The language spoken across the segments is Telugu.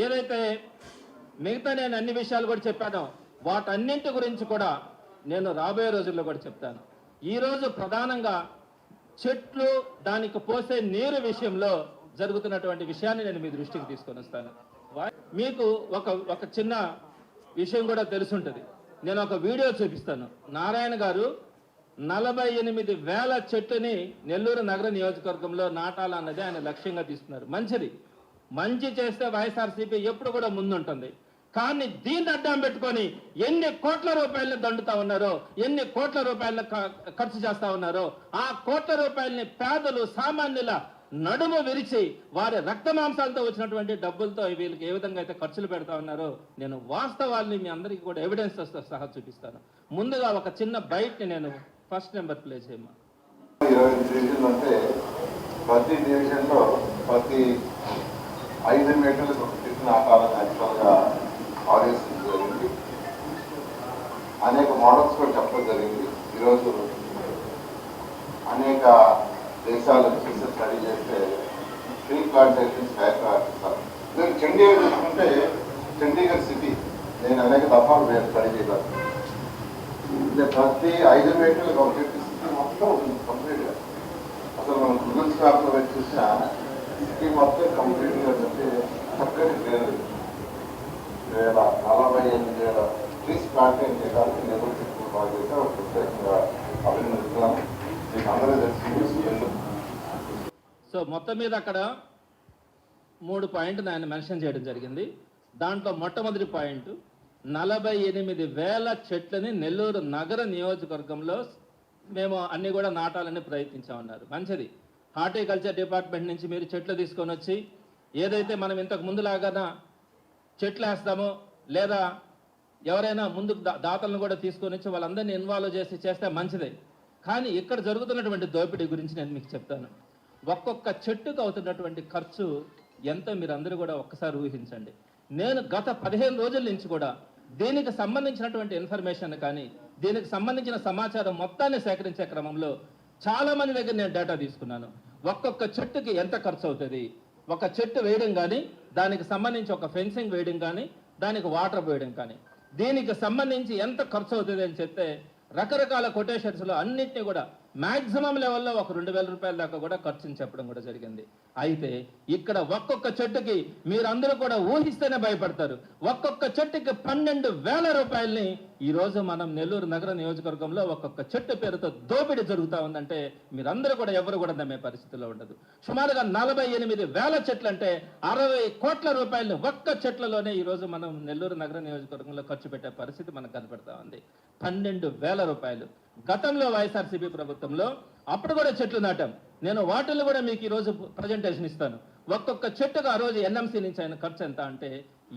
ఏదైతే మిగతా నేను అన్ని విషయాలు కూడా చెప్పానో వాటన్నింటి గురించి కూడా నేను రాబోయే రోజుల్లో కూడా చెప్తాను. ఈరోజు ప్రధానంగా చెట్లు దానికి పోసే నీరు విషయంలో జరుగుతున్నటువంటి విషయాన్ని నేను మీ దృష్టికి తీసుకొని వస్తాను. మీకు ఒక చిన్న విషయం కూడా తెలుసుంటుంది. నేను ఒక వీడియో చూపిస్తాను. నారాయణ గారు 48,000 చెట్టుని నెల్లూరు నగర నియోజకవర్గంలో నాటాలన్నది ఆయన లక్ష్యంగా తీసుకున్నారు. మంచి చేస్తే వైఎస్ఆర్సీపీ ఎప్పుడు కూడా ముందుంటుంది. కానీ దీన్ని అడ్డం పెట్టుకొని ఎన్ని కోట్ల రూపాయలను దండుతా ఉన్నారో, ఎన్ని కోట్ల రూపాయలను ఖర్చు చేస్తా ఉన్నారో, ఆ కోట్ల రూపాయలని పేదలు సామాన్యుల నడుము విరిచి వారి రక్త మాంసాలతో వచ్చినటువంటి డబ్బులతో వీళ్ళకి ఏ విధంగా అయితే ఖర్చులు పెడతా ఉన్నారో నేను వాస్తవాల్ని మీ అందరికీ కూడా ఎవిడెన్స్ తో సహా చూపిస్తాను. ముందుగా ఒక చిన్న బైట్ని నేను ఫస్ట్ నెంబర్ ప్లే చేయమ్మా. 20 డివిజన్లు అంటే ప్రతి డివిజన్లో ప్రతి 5 మీటర్లకు చెట్టు నాటాలని యాక్చువల్గా ఆదేశించడం జరిగింది. అనేక మోడల్స్ కూడా చెప్పడం జరిగింది. ఈరోజు అనేక దేశాలు చూసి స్టడీ చేస్తే ట్రీ ప్లాంటేషన్స్ తయారు. మీరు చండీగఢ్ చూసుకుంటే చండీగఢ్ సిటీ నేను అనేక దఫాలు స్టడీ చేయగలను. ప్రతి 5 మీటర్లకు ఒక చెట్టు సిటీ మొత్తం ఉంటుంది కంప్లీట్గా. అసలు మనం గూగుల్ మ్యాప్లో పెట్టి చూసినా సిటీ మొత్తం కంప్లీట్గా అంటే చక్కటి గ్రీనరీ 48,000 ట్రీస్ ప్లాంటేషన్ చేయడానికి నెల్లూరు చెట్లు బాగా చేస్తే ఒక ప్రత్యేకంగా అభినందిస్తున్నాను. మీకు అందరూ తెలిసి సో మొత్తం మీద అక్కడ 3 పాయింట్లు ఆయన మెన్షన్ చేయడం జరిగింది. దాంట్లో మొట్టమొదటి పాయింట్ 48,000 చెట్లని నెల్లూరు నగర నియోజకవర్గంలో మేము అన్ని కూడా నాటాలని ప్రయత్నించామన్నారు. మంచిది. హార్టికల్చర్ డిపార్ట్మెంట్ నుంచి మీరు చెట్లు తీసుకొని వచ్చి ఏదైతే మనం ఇంతకు ముందులాగా చెట్లు వేస్తామో లేదా ఎవరైనా ముందుకు దాతలను కూడా తీసుకొని వచ్చి వాళ్ళందరినీ ఇన్వాల్వ్ చేస్తే మంచిదే. కానీ ఇక్కడ జరుగుతున్నటువంటి దోపిడీ గురించి నేను మీకు చెప్తాను. ఒక్కొక్క చెట్టుకు అవుతున్నటువంటి ఖర్చు ఎంతో మీరు అందరూ కూడా ఒక్కసారి ఊహించండి. నేను గత 15 రోజుల నుంచి కూడా దీనికి సంబంధించినటువంటి ఇన్ఫర్మేషన్ కానీ దీనికి సంబంధించిన సమాచారం మొత్తాన్ని సేకరించే క్రమంలో చాలా మంది దగ్గర నేను డేటా తీసుకున్నాను. ఒక్కొక్క చెట్టుకి ఎంత ఖర్చు అవుతుంది, ఒక చెట్టు వేయడం కానీ దానికి సంబంధించి ఒక ఫెన్సింగ్ వేయడం కానీ దానికి వాటర్ వేయడం కానీ దీనికి సంబంధించి ఎంత ఖర్చు అవుతుంది అని చెప్తే రకరకాల కొటేషన్స్లో అన్నింటినీ కూడా మ్యాక్సిమం లెవెల్లో ఒక 2,000 రూపాయల దాకా కూడా ఖర్చుని చెప్పడం కూడా జరిగింది. అయితే ఇక్కడ ఒక్కొక్క చెట్టుకి మీరందరూ కూడా ఊహిస్తేనే భయపడతారు. ఒక్కొక్క చెట్టుకి 12,000 రూపాయలని ఈరోజు మనం నెల్లూరు నగర నియోజకవర్గంలో ఒక్కొక్క చెట్టు పేరుతో దోపిడీ జరుగుతూ ఉందంటే మీరందరూ కూడా ఎవరు కూడా నమ్మే పరిస్థితిలో ఉండదు. సుమారుగా 48,000 చెట్లు అంటే 60 కోట్ల రూపాయలు ఒక్క చెట్లలోనే ఈరోజు మనం నెల్లూరు నగర నియోజకవర్గంలో ఖర్చు పెట్టే పరిస్థితి మనకు కనపడతా ఉంది. 12,000 రూపాయలు. గతంలో వైఎస్ఆర్సీపీ ప్రభుత్వంలో అప్పుడు కూడా చెట్లు నాటాం. నేను వాటిల్లో కూడా మీకు ఈరోజు ప్రజెంటేషన్ ఇస్తాను. ఒక్కొక్క చెట్టుకు ఆ రోజు ఎన్ఎంసీ నుంచి అయిన ఖర్చు ఎంత అంటే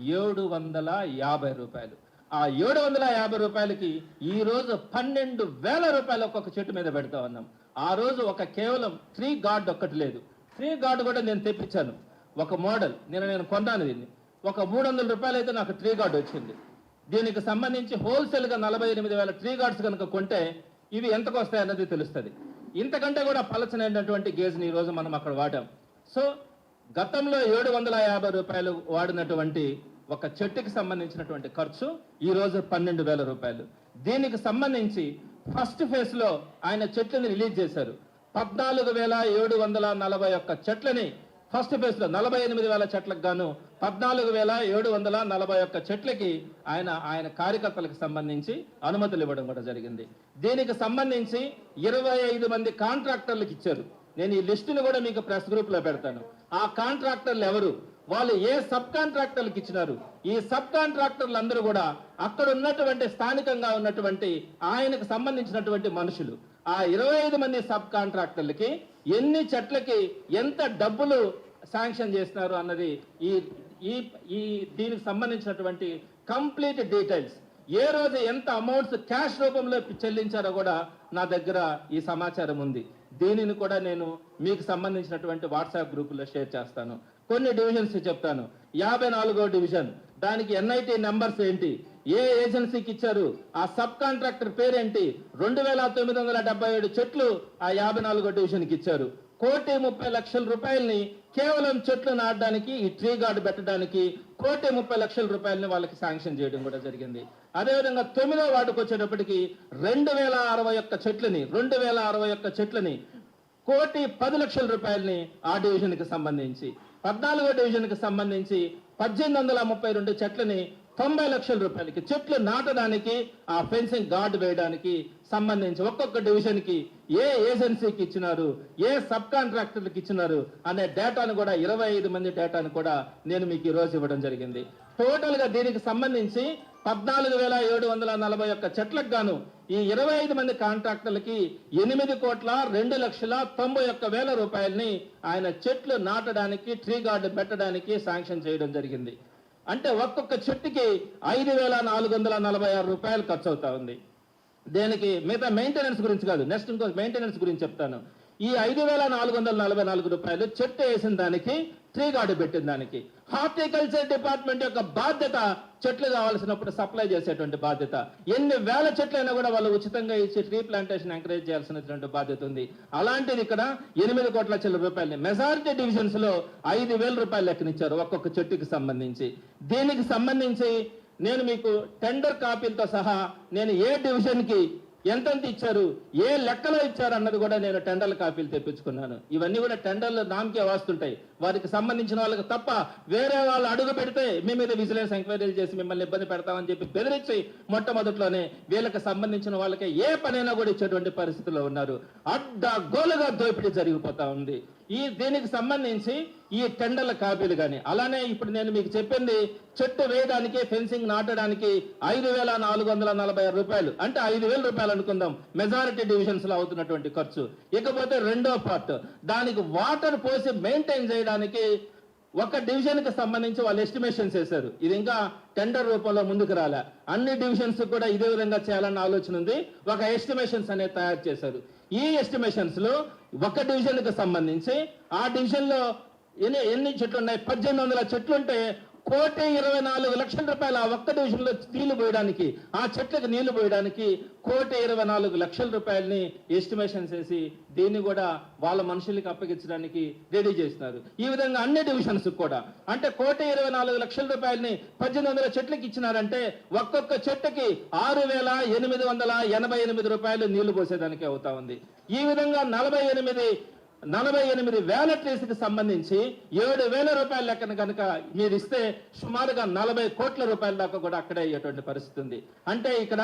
750 రూపాయలు. ఆ 750 రూపాయలకి ఈ రోజు 12,000 రూపాయలు ఒక్కొక్క చెట్టు మీద పెడతా ఉన్నాం. ఆ రోజు కేవలం ట్రీ గార్డ్ ఒక్కటి లేదు. ట్రీ గార్డ్ కూడా నేను తెప్పించాను. ఒక మోడల్ నేను కొన్నాను. దీన్ని ఒక 300 రూపాయలు అయితే నాకు ట్రీ గార్డ్ వచ్చింది. దీనికి సంబంధించి హోల్సేల్గా 48,000 ట్రీ గార్డ్స్ కనుక కొంటే ఇవి ఎంతకు వస్తాయన్నది తెలుస్తుంది. ఇంతకంటే కూడా పలచనైనటువంటి గేజ్ని ఈరోజు మనం అక్కడ వాడాం. సో గతంలో 750 రూపాయలు వాడినటువంటి ఒక చెట్టుకి సంబంధించినటువంటి ఖర్చు ఈరోజు 12,000 రూపాయలు. దీనికి సంబంధించి ఫస్ట్ ఫేజ్లో ఆయన చెట్లని రిలీజ్ చేశారు. 14,741 చెట్లని ఫస్ట్ ఫేజ్ లో 48,000 చెట్లకు గాను 14,741 చెట్లకి ఆయన కార్యకర్తలకు సంబంధించి అనుమతులు ఇవ్వడం కూడా జరిగింది. దీనికి సంబంధించి 25 మంది కాంట్రాక్టర్లకు ఇచ్చారు. నేను ఈ లిస్టును కూడా మీకు ప్రెస్ గ్రూప్ లో పెడతాను. ఆ కాంట్రాక్టర్లు ఎవరు, వాళ్ళు ఏ సబ్ కాంట్రాక్టర్లకు ఇచ్చినారు, ఈ సబ్ కాంట్రాక్టర్లు అందరూ కూడా అక్కడ ఉన్నటువంటి స్థానికంగా ఉన్నటువంటి ఆయనకు సంబంధించినటువంటి మనుషులు. ఆ 25 మంది సబ్ కాంట్రాక్టర్లకి ఎన్ని చెట్లకి ఎంత డబ్బులు శాంక్షన్ చేస్తున్నారు అన్నది ఈ దీనికి సంబంధించినటువంటి కంప్లీట్ డీటెయిల్స్, ఏ రోజు ఎంత అమౌంట్స్ క్యాష్ రూపంలో చెల్లించారో కూడా నా దగ్గర ఈ సమాచారం ఉంది. దీనిని కూడా నేను మీకు సంబంధించినటువంటి వాట్సాప్ గ్రూపులో షేర్ చేస్తాను. కొన్ని డివిజన్స్ చెప్తాను. 54వ డివిజన్, దానికి ఎన్ఐటి నెంబర్స్ ఏంటి, ఏ ఏజెన్సీకి ఇచ్చారు, ఆ సబ్ కాంట్రాక్టర్ పేరేంటి, 2,977 చెట్లు ఆ 54వ డివిజన్కి ఇచ్చారు. 1,30,00,000 కేవలం చెట్లు నాటడానికి, ఈ ట్రీ గార్డు పెట్టడానికి 1,30,00,000 వాళ్ళకి శాంక్షన్ చేయడం కూడా జరిగింది. అదేవిధంగా 9వ వార్డుకు వచ్చేటప్పటికి 2,061 చెట్లని 1,10,00,000 ఆ డివిజన్కి సంబంధించి, 14వ డివిజన్కి సంబంధించి 1,832 చెట్లని 90,00,000 చెట్లు నాటడానికి, ఆ ఫెన్సింగ్ గార్డు వేయడానికి సంబంధించి ఒక్కొక్క డివిజన్కి ఏ ఏజెన్సీకి ఇచ్చినారు, ఏ సబ్ కాంట్రాక్టర్లకు ఇచ్చినారు అనే డేటాను కూడా 25 మంది డేటాను కూడా నేను మీకు ఈరోజు ఇవ్వడం జరిగింది. టోటల్ గా దీనికి సంబంధించి 14,741 చెట్లకు గాను ఈ 25 మంది కాంట్రాక్టర్లకి 8,02,91,000 రూపాయలని ఆయన చెట్లు నాటడానికి, ట్రీ గార్డు పెట్టడానికి శాంక్షన్ చేయడం జరిగింది. అంటే ఒక్కొక్క చెట్టుకి 5,446 రూపాయలు ఖర్చు అవుతా ఉంది. దేనికి? మిగతా మెయింటెనెన్స్ గురించి కాదు, నెక్స్ట్ ఇంకో మెయింటెనెన్స్ గురించి చెప్తాను. ఈ 5,444 రూపాయలు చెట్టు వేసిన దానికి, ట్రీ గార్డు పెట్టిన దానికి. హార్టికల్చర్ డిపార్ట్మెంట్ యొక్క బాధ్యత చెట్లు కావాల్సినప్పుడు సప్లై చేసేటువంటి బాధ్యత. ఎన్ని వేల చెట్లైనా కూడా వాళ్ళు ఉచితంగా ఇచ్చి ట్రీ ప్లాంటేషన్ ఎంకరేజ్ చేయాల్సినటువంటి బాధ్యత ఉంది. అలాంటిది ఇక్కడ 8,00,00,000 రూపాయలని మెజారిటీ డివిజన్స్ లో 5,000 రూపాయలు లెక్కనిచ్చారు ఒక్కొక్క చెట్టుకి సంబంధించి. దీనికి సంబంధించి నేను మీకు టెండర్ కాపీలతో సహా నేను ఏ డివిజన్ కి ఎంతెంత ఇచ్చారు, ఏ లెక్కలో ఇచ్చారు అన్నది కూడా నేను టెండర్ల కాపీలు తెప్పించుకున్నాను. ఇవన్నీ కూడా టెండర్లు నామకే వాస్తుంటాయి. వారికి సంబంధించిన వాళ్ళకి తప్ప వేరే వాళ్ళు అడుగు పెడితే మీ మీద విజిలెన్స్ ఎంక్వైరీలు చేసి మిమ్మల్ని ఇబ్బంది పెడతామని చెప్పి బెదిరించి మొట్టమొదట్లోనే వీళ్ళకి సంబంధించిన వాళ్ళకి ఏ పనైనా కూడా ఇచ్చేటువంటి పరిస్థితిలో ఉన్నారు. అడ్డగోలుగా దోపిడీ జరిగిపోతా ఉంది. దీనికి సంబంధించి ఈ టెండర్ల కాపీలు కానీ, అలానే ఇప్పుడు నేను మీకు చెప్పింది చెట్టు వేయడానికి, ఫెన్సింగ్ నాటడానికి 5,446 రూపాయలు, అంటే 5,000 రూపాయలు అనుకుందాం మెజారిటీ డివిజన్స్ లో అవుతున్నటువంటి ఖర్చు. ఇకపోతే రెండో పార్ట్, దానికి వాటర్ పోసి మెయింటైన్ చేయడానికి ఒక డివిజన్ కి సంబంధించి వాళ్ళు ఎస్టిమేషన్స్ వేశారు. ఇది ఇంకా టెండర్ రూపంలో ముందుకు రాలే. అన్ని డివిజన్స్ కూడా ఇదే విధంగా చేయాలన్న ఆలోచన ఉంది. ఒక ఎస్టిమేషన్స్ అనేది తయారు చేశారు. ఈ ఎస్టిమేషన్స్ లో ఒక డివిజన్ కి సంబంధించి ఆ డివిజన్ లో ఎన్ని చెట్లు ఉన్నాయి? 1,800 చెట్లుంటే 1,24,00,000 రూపాయలు ఆ ఒక్క డివిజన్ లో నీళ్లు పోయడానికి, ఆ చెట్లకు నీళ్లు పోయడానికి 1,24,00,000 రూపాయలని ఎస్టిమేషన్స్ వేసి దీన్ని కూడా వాళ్ళ మనుషులకి అప్పగించడానికి రెడీ చేస్తున్నారు. ఈ విధంగా అన్ని డివిజన్స్ కూడా అంటే 1,24,00,000 రూపాయలని 1,800 చెట్లకి ఇచ్చినారంటే ఒక్కొక్క చెట్టుకి 6,888 రూపాయలు నీళ్లు పోసేదానికి అవుతా ఉంది. ఈ విధంగా 48,000 ట్రీస్ కి సంబంధించి 7,000 రూపాయల లెక్కన కనుక మీరు ఇస్తే సుమారుగా 40 కోట్ల రూపాయల దాకా కూడా అక్కడే అయ్యేటువంటి పరిస్థితి ఉంది. అంటే ఇక్కడ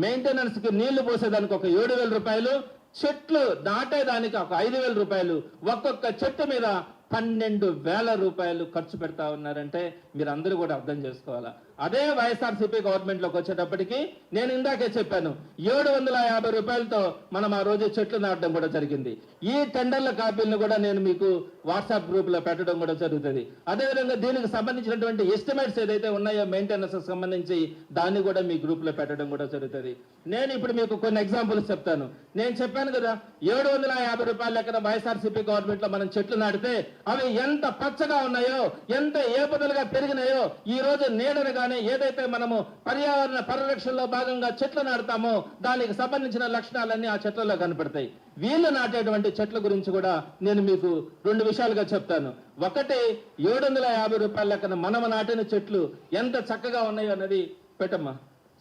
మెయింటెనెన్స్ కి నీళ్లు పోసేదానికి ఒక 7,000 రూపాయలు, చెట్లు నాటేదానికి ఒక 5,000 రూపాయలు, ఒక్కొక్క చెట్టు మీద 12,000 రూపాయలు ఖర్చు పెడతా ఉన్నారంటే మీరు అందరూ కూడా అర్థం చేసుకోవాలా. అదే వైఎస్ఆర్సీపీ గవర్నమెంట్ లోకి వచ్చేటప్పటికి నేను ఇందాకే చెప్పాను 750 రూపాయలతో మనం ఆ రోజు చెట్లు నాటడం కూడా జరిగింది. ఈ టెండర్ల కాపీలను కూడా నేను మీకు వాట్సాప్ గ్రూప్ లో పెట్టడం కూడా జరుగుతుంది. అదేవిధంగా దీనికి సంబంధించినటువంటి ఎస్టిమేట్స్ ఏదైతే ఉన్నాయో మెయింటెనెన్స్ సంబంధించి దాన్ని కూడా మీ గ్రూప్ లో పెట్టడం కూడా జరుగుతుంది. నేను ఇప్పుడు మీకు కొన్ని ఎగ్జాంపుల్స్ చెప్తాను. నేను చెప్పాను కదా 750 రూపాయల లెక్కన వైఎస్ఆర్సీపీ గవర్నమెంట్ లో మనం చెట్లు నాటితే అవి ఎంత పచ్చగా ఉన్నాయో, ఎంత ఏపుదలుగా పెరిగినాయో, ఈ రోజు నీడను కానీ ఏదైతే మనము పర్యావరణ పరిరక్షణలో భాగంగా చెట్లు నాటుతామో దానికి సంబంధించిన లక్షణాలన్నీ ఆ చెట్లలో కనపడతాయి. వీళ్ళు నాటేటువంటి చెట్ల గురించి కూడా నేను మీకు 2 విషయాలుగా చెప్తాను. ఒకటి 750 రూపాయల లెక్కన మనము నాటిన చెట్లు ఎంత చక్కగా ఉన్నాయో అన్నది పెట్టమ్మా,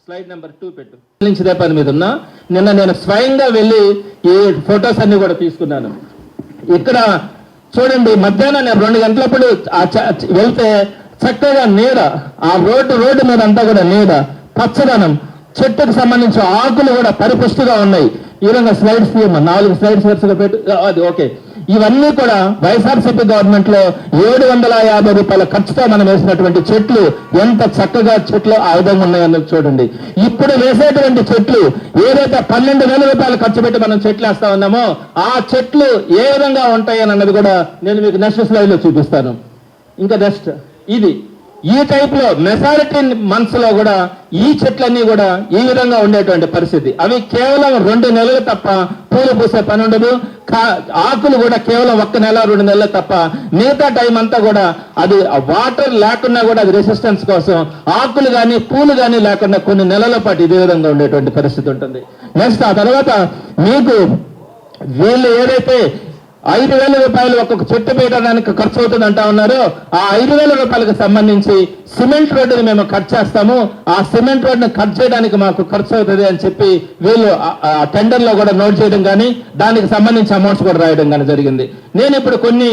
స్లైడ్ నెంబర్ 2 పెట్టు. ఇదే పని మీద ఉన్నా నిన్న నేను స్వయంగా వెళ్ళి ఈ ఫొటోస్ అన్ని కూడా తీసుకున్నాను. ఇక్కడ చూడండి, మధ్యాహ్నం నేను 2 గంటలప్పుడు వెళ్తే చక్కగా నీడ, ఆ రోడ్డు మీద అంతా కూడా నీడ, పచ్చదనం, చెట్టుకు సంబంధించిన ఆకులు కూడా పరిపుష్టిగా ఉన్నాయి. ఈ విధంగా స్లైడ్స్ 4 స్లైడ్స్ వరుసగా పెట్టు. అది ఓకే. ఇవన్నీ కూడా వైఎస్ఆర్సీపీ గవర్నమెంట్ లో 750 రూపాయల ఖర్చుతో మనం వేసినటువంటి చెట్లు ఎంత చక్కగా చెట్లు ఆ విధంగా ఉన్నాయన్నది చూడండి. ఇప్పుడు వేసేటువంటి చెట్లు ఏదైతే 12,000 రూపాయలు ఖర్చు పెట్టి మనం చెట్లు వేస్తా ఉన్నామో ఆ చెట్లు ఏ విధంగా ఉంటాయని అన్నది కూడా నేను మీకు నెక్స్ట్ స్లైడ్ లో చూపిస్తాను. ఇంకా నెక్స్ట్ ఇది ఈ టైప్ లో మెజారిటీ మంత్స్ లో కూడా ఈ చెట్లన్నీ కూడా ఈ విధంగా ఉండేటువంటి పరిస్థితి. అవి కేవలం 2 నెలలు తప్ప పూలు పూసే పని ఉండదు. ఆకులు కూడా కేవలం 1 నెల 2 నెలలు తప్ప మిగతా టైం అంతా కూడా అది వాటర్ లేకున్నా కూడా అది రెసిస్టెన్స్ కోసం ఆకులు కానీ పూలు కానీ లేకుండా కొన్ని నెలల పాటు ఇదే విధంగా ఉండేటువంటి పరిస్థితి ఉంటుంది. నెక్స్ట్ ఆ తర్వాత మీకు వీళ్ళు ఏదైతే 5,000 రూపాయలు ఒక్కొక్క చెట్టు పెట్టడానికి ఖర్చు అవుతుంది అంటా ఉన్నారు. ఆ 5,000 రూపాయలకు సంబంధించి సిమెంట్ రోడ్డుని మేము కట్ చేస్తాము, ఆ సిమెంట్ రోడ్డుని కట్ చేయడానికి మాకు ఖర్చు అవుతుంది అని చెప్పి వీళ్ళు ఆ టెండర్ లో కూడా నోట్ చేయడం కానీ దానికి సంబంధించి అమౌంట్స్ కూడా రాయడం కానీ జరిగింది. నేను ఇప్పుడు కొన్ని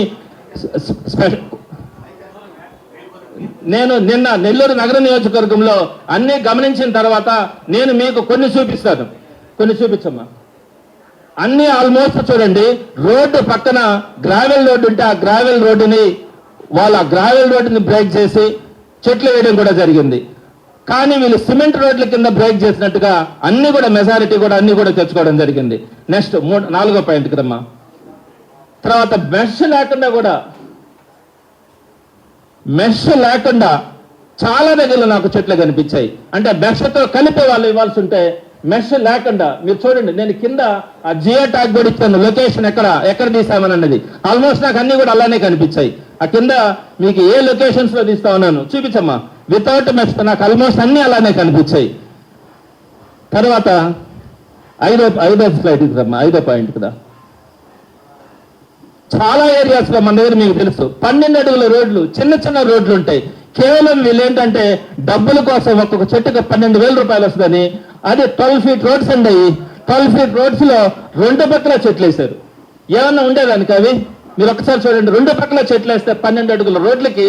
నేను నిన్న నెల్లూరు నగర నియోజకవర్గంలో అన్ని గమనించిన తర్వాత నేను మీకు కొన్ని చూపిస్తాను. కొన్ని చూపించమ్మా. అన్ని ఆల్మోస్ట్ చూడండి, రోడ్డు పక్కన గ్రావెల్ రోడ్డు ఉంటే ఆ గ్రావెల్ రోడ్డుని వాళ్ళ గ్రావెల్ రోడ్డుని బ్రేక్ చేసి చెట్లు వేయడం కూడా జరిగింది. కానీ వీళ్ళు సిమెంట్ రోడ్ల కింద బ్రేక్ చేసినట్టుగా అన్ని కూడా మెజారిటీ కూడా అన్ని కూడా తెచ్చుకోవడం జరిగింది. నెక్స్ట్ 4వ పాయింట్కి రమ్మా. తర్వాత మెష్ లేకుండా చాలా దగ్గరలో నాకు చెట్లు కనిపించాయి. అంటే మెష్తో కలిపి వాళ్ళు ఇవ్వాల్సి ఉంటే మెష్ లేకుండా మీరు చూడండి, నేను కింద ఆ జియో ట్యాగ్ కూడా ఇచ్చాను, లొకేషన్ ఎక్కడ తీసామని అన్నది. ఆల్మోస్ట్ నాకు అన్ని కూడా అలానే కనిపించాయి. ఆ కింద మీకు ఏ లొకేషన్స్ లో తీస్తా ఉన్నాను చూపించమ్మా. వితౌట్ మెష్ నాకు ఆల్మోస్ట్ అన్ని అలానే కనిపించాయి. తర్వాత 5వ స్లైడ్కి రమ్మా. 5వ పాయింట్ కదా, చాలా ఏరియాస్ లో మన దగ్గర మీకు తెలుసు 12 అడుగుల రోడ్లు, చిన్న చిన్న రోడ్లు ఉంటాయి. కేవలం వీళ్ళు ఏంటంటే డబ్బుల కోసం ఒక్కొక్క చెట్టుకు 12,000 రూపాయలు వస్తుందని అది 12 ఫీట్ రోడ్స్ అండి. 12 ఫీట్ రోడ్స్ లో 2 పక్కల చెట్లు వేశారు. ఏమన్నా ఉండేదానికి అవి? మీరు ఒకసారి చూడండి, 2 పక్కల చెట్లు వేస్తే 12 అడుగుల రోడ్లకి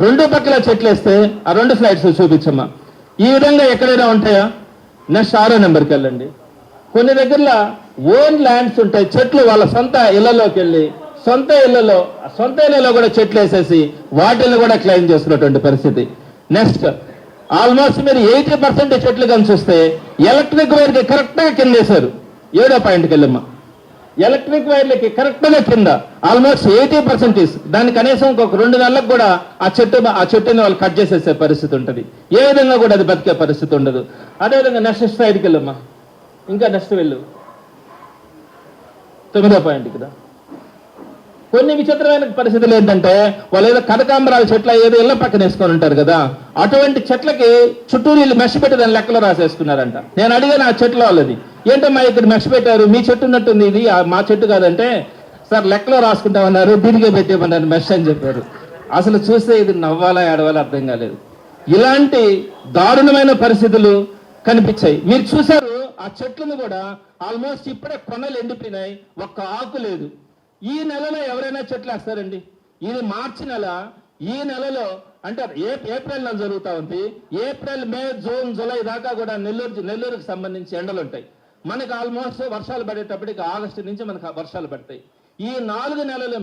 2 పక్కల చెట్లు వేస్తే ఆ 2 స్లైడ్స్ చూపించమ్మా. ఈ విధంగా ఎక్కడైనా ఉంటాయా? నెక్స్ట్ 6వ నెంబర్కి వెళ్ళండి. కొన్ని దగ్గరలో ఓన్ ల్యాండ్స్ ఉంటాయి, చెట్లు వాళ్ళ సొంత ఇళ్లలోకి వెళ్ళి సొంత ఇళ్లలో కూడా చెట్లు వేసేసి వాటిని కూడా క్లెయిమ్ చేసుకున్నటువంటి పరిస్థితి. నెక్స్ట్ ఆల్మోస్ట్ మీరు 80% చెట్లు కానీ చూస్తే ఎలక్ట్రిక్ వైర్కి కరెక్ట్గా కింద వేశారు. 7వ పాయింట్కి వెళ్ళమ్మా. ఎలక్ట్రిక్ వైర్లకి కరెక్ట్గా కింద ఆల్మోస్ట్ 80% దాని కనీసం ఇంకొక 2 నెలలకు కూడా ఆ చెట్టుని వాళ్ళు కట్ చేసేసే పరిస్థితి ఉంటుంది. ఏ విధంగా కూడా అది బతికే పరిస్థితి ఉండదు. అదేవిధంగా నెక్స్ట్ స్లైడ్కి వెళ్ళమ్మా. ఇంకా నెక్స్ట్ వెళ్ళు. 9వ పాయింట్ కదా. కొన్ని విచిత్రమైన పరిస్థితులు ఏంటంటే వాళ్ళు ఏదో కనకాంబరాల చెట్ల ఏదో ఇళ్ల పక్కన వేసుకొని ఉంటారు కదా, అటువంటి చెట్లకి చుట్టూరు వీళ్ళు మెష్ పెట్టి దాని లెక్కలో రాసేసుకున్నారంట. నేను అడిగాను ఆ చెట్ల వాళ్ళది, ఏంటమ్మా ఇక్కడ మెష్ పెట్టారు, మీ చెట్టు ఉన్నట్టుంది, ఇది మా చెట్టు కాదంటే సార్ లెక్కలో రాసుకుంటామన్నారు, దీనికే పెట్టేమన్నారు మెష్ అని చెప్పారు. అసలు చూస్తే ఇది నవ్వాలా ఏడవాలా అర్థం కాలేదు. ఇలాంటి దారుణమైన పరిస్థితులు కనిపించాయి. మీరు చూసారు ఆ చెట్లను కూడా ఆల్మోస్ట్ ఇప్పుడే కొనలు ఎండిపోయినాయి, ఒక్క ఆకు లేదు. ఈ నెలలో ఎవరైనా చెట్లు వేస్తారండి? ఇది మార్చి నెల. ఈ నెలలో అంటే ఏప్రిల్ నెల జరుగుతూ ఉంది. ఏప్రిల్, మే, జూన్, జూలై దాకా కూడా నెల్లూరుకి సంబంధించి ఎండలు ఉంటాయి. మనకు ఆల్మోస్ట్ వర్షాలు పడేటప్పటికి ఆగస్టు నుంచి మనకు వర్షాలు పడతాయి. ఈ 4 నెలలు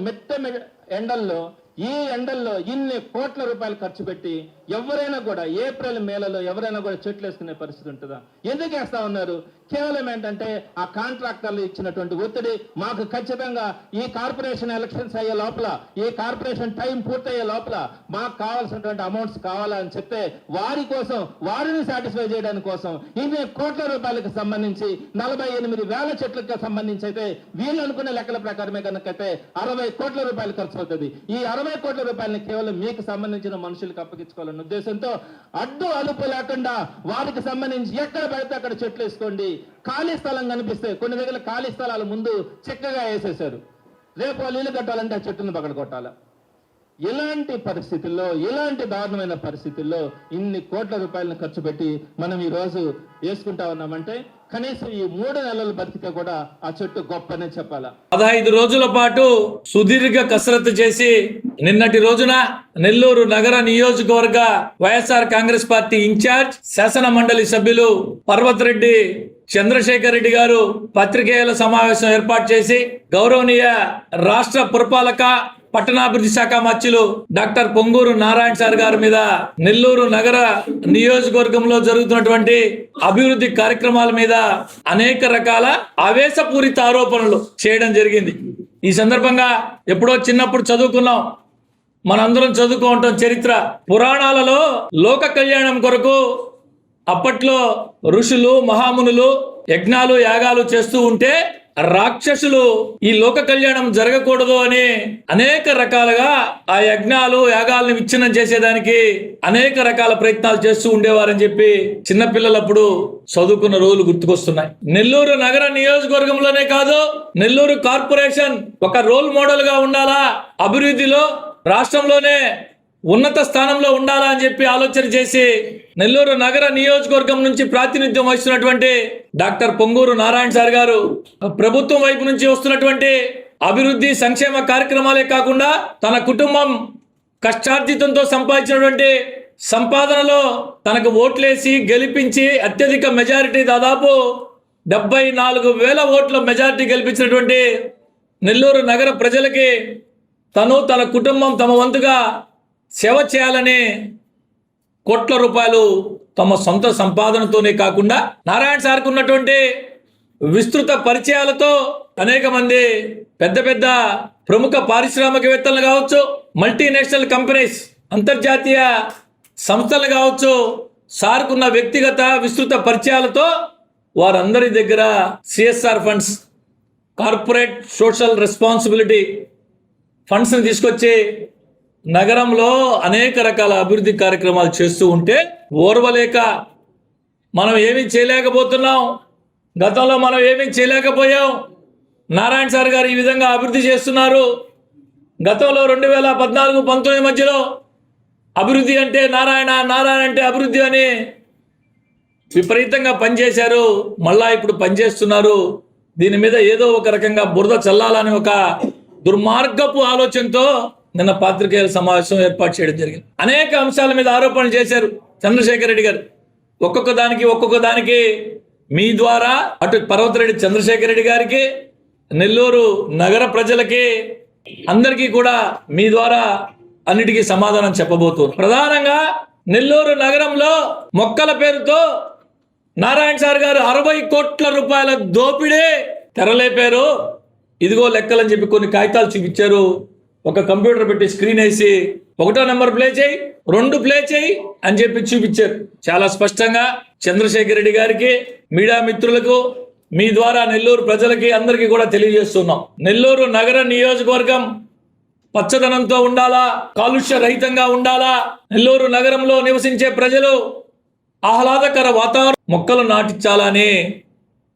ఈ ఎండల్లో ఇన్ని కోట్ల రూపాయలు ఖర్చు పెట్టి ఎవరైనా కూడా ఏప్రిల్, మేలలో ఎవరైనా కూడా చెట్లు వేసుకునే పరిస్థితి ఉంటుందా? ఎందుకు వేస్తా ఉన్నారు? కేవలం ఏంటంటే ఆ కాంట్రాక్టర్లు ఇచ్చినటువంటి ఒత్తిడి, మాకు ఖచ్చితంగా ఈ కార్పొరేషన్ ఎలక్షన్స్ అయ్యే లోపల, ఈ కార్పొరేషన్ టైం పూర్తయ్యే లోపల మాకు కావాల్సినటువంటి అమౌంట్స్ కావాలని చెప్తే వారిని సాటిస్ఫై చేయడానికి కోసం ఇన్ని కోట్ల రూపాయలకు సంబంధించి 48,000 చెట్లకు సంబంధించి అయితే వీళ్ళు అనుకునే లెక్కల ప్రకారమే కనుకైతే 60 కోట్ల రూపాయలు ఖర్చు అవుతుంది. ఈ 60 కోట్ల రూపాయలని కేవలం మీకు సంబంధించిన మనుషులకు అప్పగించుకోవాలన్న ఉద్దేశంతో అడ్డు అదుపు లేకుండా వారికి సంబంధించి ఎక్కడ పడితే అక్కడ చెట్లు వేసుకోండి. ఖాళీ స్థలం కనిపిస్తే కొన్ని దగ్గర ఖాళీ స్థలాల ముందు చక్కగా వేసేశారు. రేపు వాళ్ళు ఇల్లు కట్టాలంటే ఆ చెట్టును పక్కన కొట్టాలా? ఇలాంటి పరిస్థితుల్లో, ఇలాంటి దారుణమైన పరిస్థితుల్లో ఇన్ని కోట్ల రూపాయలను ఖర్చు పెట్టి మనం ఈ రోజు వేసుకుంటా ఉన్నామంటే కనీసం ఈ 3 నెలలు బతికితే కూడా ఆ చెట్టు గొప్పనే చెప్పాలా. 15 రోజుల పాటు సుదీర్ఘ కసరత్తు చేసి నిన్నటి రోజున నెల్లూరు నగర నియోజకవర్గ వైఎస్ఆర్ కాంగ్రెస్ పార్టీ ఇన్ఛార్జ్ శాసన మండలి సభ్యులు పర్వతరెడ్డి చంద్రశేఖర్ రెడ్డి గారు పత్రికేయుల సమావేశం ఏర్పాటు చేసి గౌరవనీయ రాష్ట్ర పురపాలక పట్టణాభివృద్ధి శాఖ మంత్రులు డాక్టర్ పొంగూరు నారాయణ సార్ గారి మీద నెల్లూరు నగర నియోజకవర్గంలో జరుగుతున్నటువంటి అభివృద్ధి కార్యక్రమాల మీద అనేక రకాల ఆవేశపూరిత ఆరోపణలు చేయడం జరిగింది. ఈ సందర్భంగా ఎప్పుడో చిన్నప్పుడు చదువుకున్నాం, మనందరం చదువుకుంటాం చరిత్ర. పురాణాలలో లోక కళ్యాణం కొరకు అప్పట్లో ఋషులు, మహామునులు యజ్ఞాలు, యాగాలు చేస్తూ ఉంటే రాక్షసులు ఈ లోక కళ్యాణం జరగకూడదు అని అనేక రకాలుగా ఆ యజ్ఞాలు యాగాలను విచ్ఛిన్నం చేసేదానికి అనేక రకాల ప్రయత్నాలు చేస్తూ ఉండేవారని చెప్పి చిన్నపిల్లలప్పుడు చదువుకున్న రోజులు గుర్తుకొస్తున్నాయి. నెల్లూరు నగర నియోజకవర్గంలోనే కాదు, నెల్లూరు కార్పొరేషన్ ఒక రోల్ మోడల్ గా ఉండాలా, అభివృద్ధిలో రాష్ట్రంలోనే ఉన్నత స్థానంలో ఉండాలా అని చెప్పి ఆలోచన చేసి నెల్లూరు నగర నియోజకవర్గం నుంచి ప్రాతినిధ్యం వహిస్తున్నటువంటి డాక్టర్ పొంగూరు నారాయణ సార్ గారు ప్రభుత్వం వైపు నుంచి వస్తున్నటువంటి అభివృద్ధి సంక్షేమ కార్యక్రమాలే కాకుండా తన కుటుంబం కష్టార్జితంతో సంపాదించినటువంటి సంపాదనలో తనకు ఓట్లేసి గెలిపించి అత్యధిక మెజారిటీ దాదాపు 74,000 ఓట్ల మెజారిటీ గెలిపించినటువంటి నెల్లూరు నగర ప్రజలకి తను తన కుటుంబం తమ వంతుగా సేవ చేయాలని కోట్ల రూపాయలు తమ సొంత సంపాదనతోనే కాకుండా నారాయణ సార్కు ఉన్నటువంటి విస్తృత పరిచయాలతో అనేక మంది పెద్ద పెద్ద ప్రముఖ పారిశ్రామికవేత్తలు కావచ్చు, మల్టీనేషనల్ కంపెనీస్ అంతర్జాతీయ సంస్థలు కావచ్చు, సార్కున్న వ్యక్తిగత విస్తృత పరిచయాలతో వారందరి దగ్గర CSR funds, corporate social responsibility ఫండ్స్ని తీసుకొచ్చి నగరంలో అనేక రకాల అభివృద్ధి కార్యక్రమాలు చేస్తూ ఉంటే ఓర్వలేక మనం ఏమీ చేయలేకపోతున్నాం, గతంలో మనం ఏమీ చేయలేకపోయాం, నారాయణ సార్ గారు ఈ విధంగా అభివృద్ధి చేస్తున్నారు. గతంలో 2014-19 మధ్యలో అభివృద్ధి అంటే నారాయణ, నారాయణ అంటే అభివృద్ధి అని విపరీతంగా పనిచేశారు. మళ్ళా ఇప్పుడు పనిచేస్తున్నారు. దీని మీద ఏదో ఒక రకంగా బురద చల్లాలని ఒక దుర్మార్గపు ఆలోచనతో నిన్న పాత్రికేయుల సమావేశం ఏర్పాటు చేయడం జరిగింది. అనేక అంశాల మీద ఆరోపణలు చేశారు చంద్రశేఖర్ రెడ్డి గారు. ఒక్కొక్క దానికి మీ ద్వారా అటు పర్వతరెడ్డి చంద్రశేఖర్ రెడ్డి గారికి, నెల్లూరు నగర ప్రజలకి అందరికీ కూడా మీ ద్వారా అన్నిటికీ సమాధానం చెప్పబోతున్నారు. ప్రధానంగా నెల్లూరు నగరంలో మొక్కల పేరుతో నారాయణ సార్ గారు 60 కోట్ల రూపాయల దోపిడీ తెరలేపారు. ఇదిగో లెక్కలని చెప్పి కొన్ని కాగితాలు చూపించారు. ఒక కంప్యూటర్ పెట్టి స్క్రీన్ వేసి 1వ నెంబర్ ప్లే చేయి, 2 ప్లే చేయి అని చెప్పి చూపించారు. చాలా స్పష్టంగా చంద్రశేఖర్ రెడ్డి గారికి, మీడియా మిత్రులకు మీ ద్వారా నెల్లూరు ప్రజలకి అందరికీ కూడా తెలియజేస్తున్నాం. నెల్లూరు నగర నియోజకవర్గం పచ్చదనంతో ఉండాలా, కాలుష్య రహితంగా ఉండాలా, నెల్లూరు నగరంలో నివసించే ప్రజలు ఆహ్లాదకర వాతావరణం మొక్కలు నాటించాలని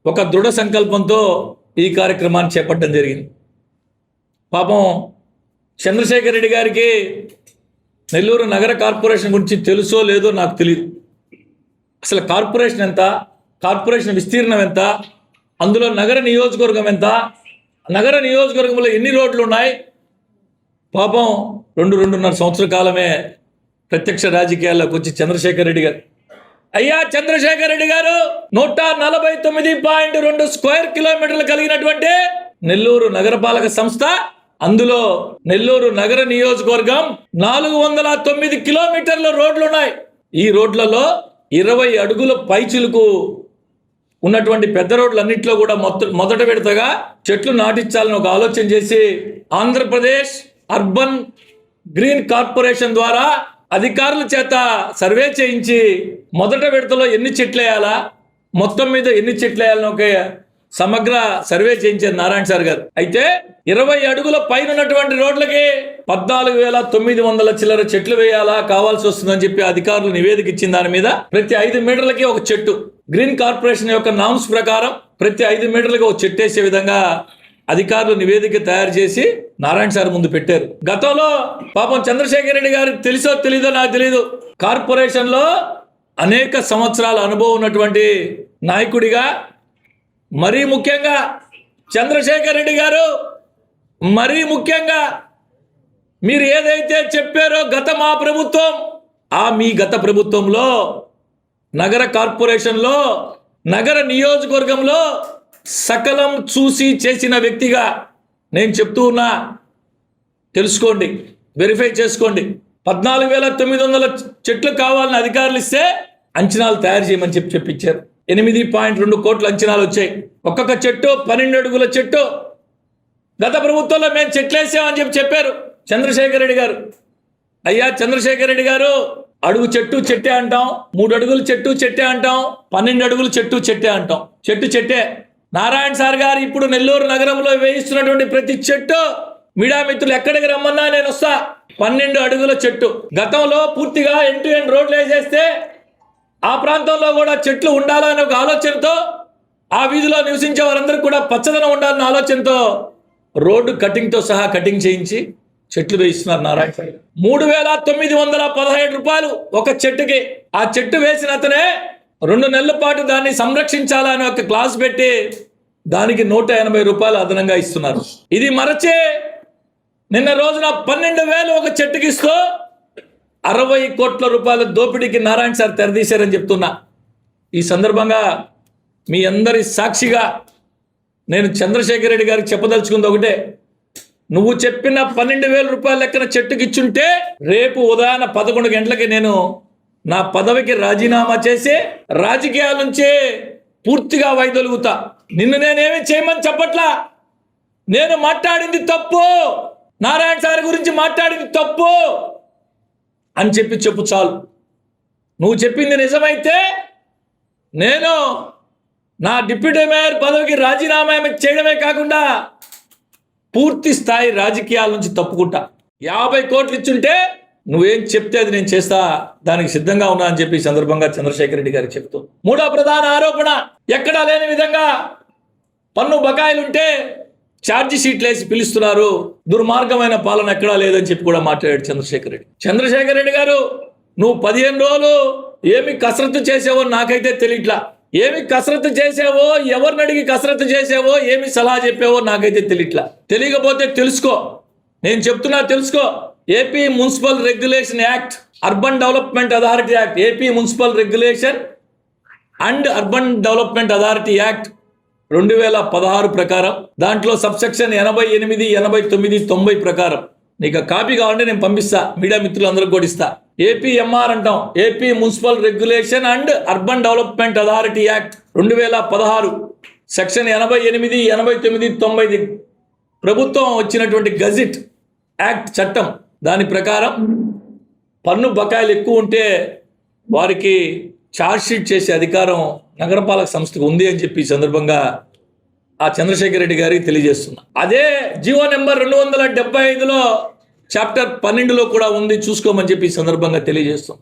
ఒక దృఢ సంకల్పంతో ఈ కార్యక్రమాన్ని చేపట్టడం జరిగింది. పాపం చంద్రశేఖర్ రెడ్డి గారికి నెల్లూరు నగర కార్పొరేషన్ గురించి తెలుసో లేదో నాకు తెలియదు. అసలు కార్పొరేషన్ ఎంత, కార్పొరేషన్ విస్తీర్ణం ఎంత, అందులో నగర నియోజకవర్గం ఎంత, నగర నియోజకవర్గంలో ఎన్ని రోడ్లు ఉన్నాయి. పాపం 2-2.5 సంవత్సరాల కాలమే ప్రత్యక్ష రాజకీయాల్లోకి వచ్చి చంద్రశేఖర్ రెడ్డి గారు, అయ్యా చంద్రశేఖర్ రెడ్డి గారు 149.2 స్క్వేర్ కిలోమీటర్లు కలిగినటువంటి నెల్లూరు నగరపాలక సంస్థ, అందులో నెల్లూరు నగర నియోజకవర్గం 409 కిలోమీటర్ల రోడ్లు ఉన్నాయి. ఈ రోడ్లలో 20 అడుగుల పైచిలుకు ఉన్నటువంటి పెద్ద రోడ్లన్నింటిలో కూడా మొదట విడతగా చెట్లు నాటించాలని ఒక ఆలోచన చేసి ఆంధ్రప్రదేశ్ అర్బన్ గ్రీన్ కార్పొరేషన్ ద్వారా అధికారుల చేత సర్వే చేయించి మొదట విడతలో ఎన్ని చెట్లు వేయాలా, మొత్తం మీద ఎన్ని చెట్లు వేయాలని ఒక సమగ్ర సర్వే చేయించారు నారాయణ సార్ గారు. అయితే 20 అడుగుల పైన ఉన్నటువంటి రోడ్లకి 14,900 చిల్లర చెట్లు వేయాలా కావాల్సి వస్తుందని చెప్పి అధికారులు నివేదిక ఇచ్చిన దాని మీద ప్రతి 5 మీటర్లకి ఒక చెట్టు, గ్రీన్ కార్పొరేషన్ యొక్క నామ్స్ ప్రకారం ప్రతి 5 మీటర్లకి ఒక చెట్టు వేసే విధంగా అధికారులు నివేదిక తయారు చేసి నారాయణ సార్ ముందు పెట్టారు. గతంలో పాపం చంద్రశేఖర్ రెడ్డి గారికి తెలుసో తెలీదో నాకు తెలీదు, కార్పొరేషన్ లో అనేక సంవత్సరాల అనుభవం ఉన్నటువంటి నాయకుడిగా, మరీ ముఖ్యంగా చంద్రశేఖర్ రెడ్డి గారు, మరీ ముఖ్యంగా మీరు ఏదైతే చెప్పారో మా ప్రభుత్వం, మీ గత ప్రభుత్వంలో నగర కార్పొరేషన్లో నగర నియోజకవర్గంలో సకలం చూసి చేసిన వ్యక్తిగా నేను చెప్తూ ఉన్నా. తెలుసుకోండి, వెరిఫై చేసుకోండి. 14,900 చెట్లు కావాలని అధికారులు ఇస్తే అంచనాలు తయారు చేయమని చెప్పించారు. 8.2 కోట్ల అంచనాలు వచ్చాయి. ఒక్కొక్క చెట్టు 12 అడుగుల చెట్టు. గత ప్రభుత్వంలో మేము చెట్లేసామని చెప్పారు చంద్రశేఖర్ రెడ్డి గారు. అయ్యా చంద్రశేఖర్ రెడ్డి గారు, అడుగు చెట్టు చెట్టే అంటాం, 3 అడుగులు చెట్టు చెట్టే అంటాం, 12 అడుగులు చెట్టు చెట్టే అంటాం. చెట్టు చెట్టే. నారాయణ సార్ గారు ఇప్పుడు నెల్లూరు నగరంలో వేయిస్తున్నటువంటి ప్రతి చెట్టు మీడియా మిత్రులు ఎక్కడికి రమ్మన్నా నేను వస్తా. 12 అడుగుల చెట్టు. గతంలో పూర్తిగా ఎండ్ టు ఎండ్ రోడ్లు వేసేస్తే ఆ ప్రాంతంలో కూడా చెట్లు ఉండాలనే ఒక ఆలోచనతో ఆ వీధిలో నివసించే వారందరూ కూడా పచ్చదనం ఉండాలన్న ఆలోచనతో రోడ్డు కటింగ్తో సహా కటింగ్ చేయించి చెట్లు వేయిస్తున్నారు నారాయణ సార్. 3,917 రూపాయలు ఒక చెట్టుకి. ఆ చెట్టు వేసిన అతనే 2 నెలల పాటు దాన్ని సంరక్షించాలని ఒక క్లాస్ పెట్టి దానికి 180 రూపాయలు అదనంగా ఇస్తున్నారు. ఇది మరచే నిన్న రోజున 12,000 ఒక చెట్టుకి ఇస్తూ 60 కోట్ల రూపాయల దోపిడీకి నారాయణ సార్ తెరదీశారని చెప్తున్నా. ఈ సందర్భంగా మీ అందరి సాక్షిగా నేను చంద్రశేఖర్ రెడ్డి గారికి చెప్పదలుచుకుంది ఒకటే, నువ్వు చెప్పిన 12,000 రూపాయల లెక్కన చెట్టుకి ఇచ్చుంటే రేపు ఉదయాన్న 11 గంటలకి నేను నా పదవికి రాజీనామా చేసి రాజకీయాల నుంచే పూర్తిగా వైదొలుగుతా. నిన్ను నేనేమి చేయమని చెప్పట్లా. నేను మాట్లాడింది తప్పు, నారాయణ సార్ గురించి మాట్లాడింది తప్పు అని చెప్పు చాలు. నువ్వు చెప్పింది నిజమైతే నేను నా డిప్యూటీ మేయర్ పదవికి రాజీనామా చేయడమే కాకుండా పూర్తి స్థాయి రాజకీయాల నుంచి తప్పుకుంటా. 50 కోట్లు ఇచ్చుంటే నువ్వేం చెప్తే అది నేను చేస్తా, దానికి సిద్ధంగా ఉన్నా అని చెప్పి సందర్భంగా చంద్రశేఖర్ రెడ్డి గారికి చెప్తూ, మూడో ప్రధాన ఆరోపణ, ఎక్కడా లేని విధంగా పన్ను బకాయిలుంటే ఛార్జీ షీట్లు వేసి పిలుస్తున్నారు, దుర్మార్గమైన పాలన ఎక్కడా లేదని చెప్పి కూడా మాట్లాడాడు చంద్రశేఖర్ రెడ్డి. చంద్రశేఖర్ రెడ్డి గారు, నువ్వు 15 రోజులు ఏమి కసరత్తు చేసావో నాకైతే తెలియట్లా. ఏమి కసరత్తు చేసావో, ఎవరిని అడిగి కసరత్తు చేసావో, ఏమి సలహా చెప్పావో నాకైతే తెలియట్లా. తెలియకపోతే తెలుసుకో, నేను చెప్తున్నా తెలుసుకో. AP municipal regulation act, urban development authority act, AP municipal regulation and urban development authority act 2016 ప్రకారం, దాంట్లో సబ్సెక్షన్ 88, 89, 90 ప్రకారం నీకు కాపీ కావాలంటే నేను పంపిస్తా, మీడియా మిత్రులందరికీ కూడా ఇస్తా. ఏపీఎంఆర్ అంటాం, AP municipal regulation and urban development authority act 2016 section 88, 89, 90 ప్రభుత్వం వచ్చినటువంటి గజెట్ యాక్ట్ చట్టం, దాని ప్రకారం పన్ను బకాయిలు ఎక్కువ ఉంటే వారికి ఛార్జ్షీట్ చేసే అధికారం నగరపాలక సంస్థకు ఉంది అని చెప్పి ఈ సందర్భంగా ఆ చంద్రశేఖర్ రెడ్డి గారికి తెలియజేస్తున్నా. అదే జీవో నెంబర్ 275లో చాప్టర్ 12లో కూడా ఉంది, చూసుకోమని చెప్పి ఈ సందర్భంగా తెలియజేస్తాం.